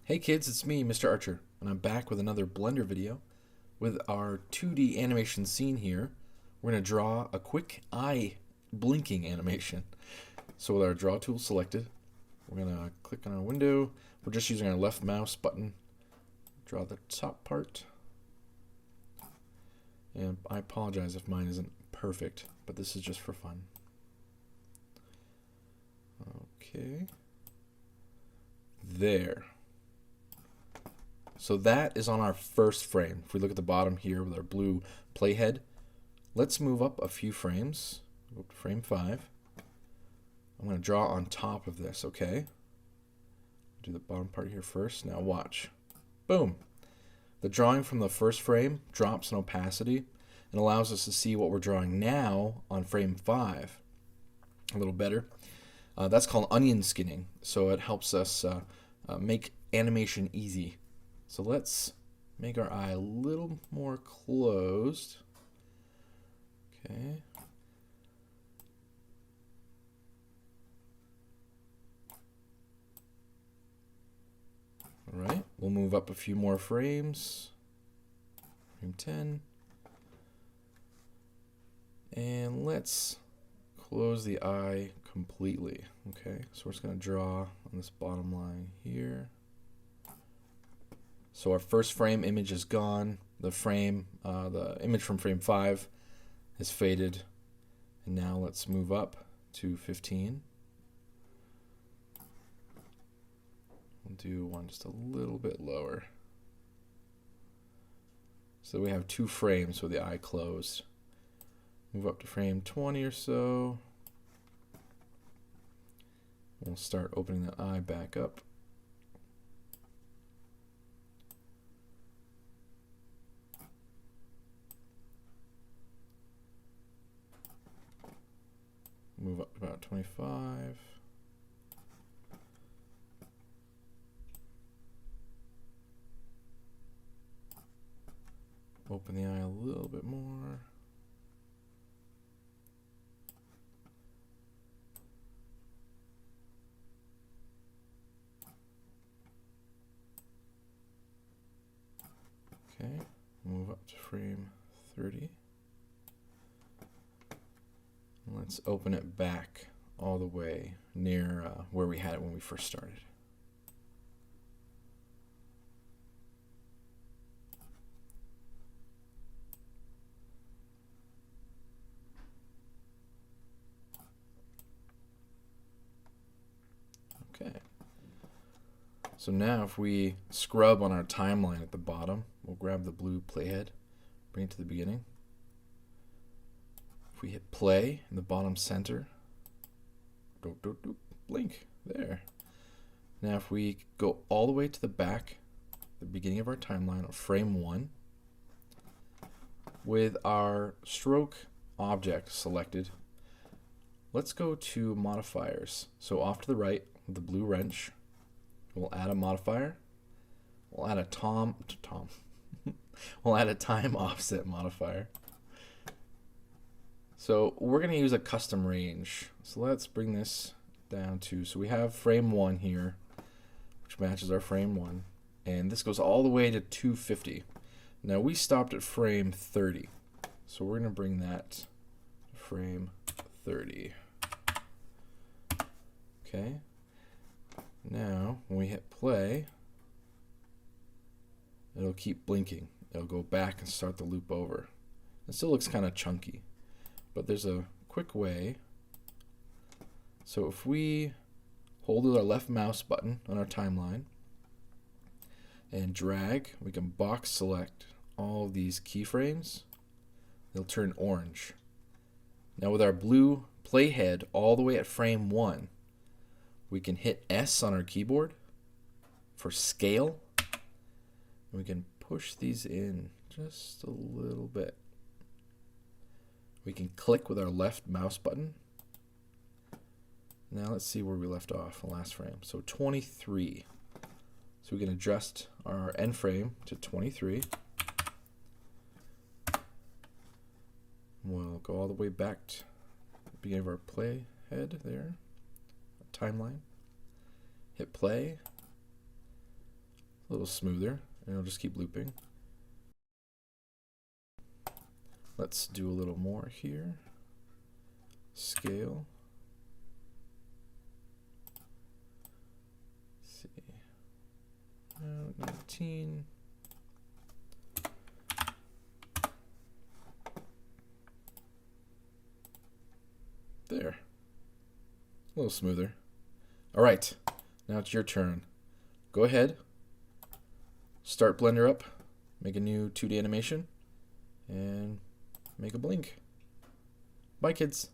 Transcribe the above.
Hey kids, it's me, Mr. Archer, and I'm back with another Blender video with our 2D animation scene here. We're going to draw a quick eye blinking animation. So with our draw tool selected, we're going to click on our window. We're just using our left mouse button. Draw the top part. And I apologize if mine isn't perfect, but this is just for fun. Okay. There. So that is on our first frame. If we look at the bottom here with our blue playhead, let's move up a few frames. Go up to frame 5. I'm going to draw on top of this, okay? Do the bottom part here first. Now watch. Boom. The drawing from the first frame drops in opacity and allows us to see what we're drawing now on frame 5 a little better. That's called onion skinning, so it helps us make animation easy. So let's make our eye a little more closed. Okay. All right, we'll move up a few more frames. Frame 10. And let's close the eye completely. Okay, so we're just going to draw on this bottom line here. So our first frame image is gone. The image from frame 5 is faded. And now let's move up to 15. We'll do one just a little bit lower. So we have 2 frames with the eye closed. Move up to frame 20 or so. We'll start opening the eye back up. Move up to about 25. Open the eye a little bit more. Okay, move up to frame 30. Let's open it back all the way near where we had it when we first started. Okay. So now if we scrub on our timeline at the bottom, we'll grab the blue playhead, bring it to the beginning. If we hit play in the bottom center, doop, doop, doop, blink, there. Now if we go all the way to the back, the beginning of our timeline of frame 1, with our stroke object selected, let's go to modifiers. So off to the right with the blue wrench, we'll add a modifier. We'll add a we'll add a time offset modifier. So we're going to use a custom range. So let's bring this down to, so we have frame 1 here, which matches our frame 1. And this goes all the way to 250. Now we stopped at frame 30. So we're going to bring that to frame 30. Okay. Now when we hit play, it'll keep blinking. It'll go back and start the loop over. It still looks kind of chunky, but there's a quick way. So if we hold with our left mouse button on our timeline and drag, we can box select all of these keyframes. They'll turn orange. Now with our blue playhead all the way at frame 1, we can hit S on our keyboard for scale. And we can push these in just a little bit. We can click with our left mouse button. Now let's see where we left off, the last frame. So 23. So we can adjust our end frame to 23. We'll go all the way back to the beginning of our playhead there. Timeline. Hit play. a little smoother, and it'll just keep looping. Let's do a little more here. Scale. Let's see. 19. There. A little smoother. All right, now it's your turn. Go ahead. Start Blender up. Make a new 2D animation. And make a blink. Bye, kids.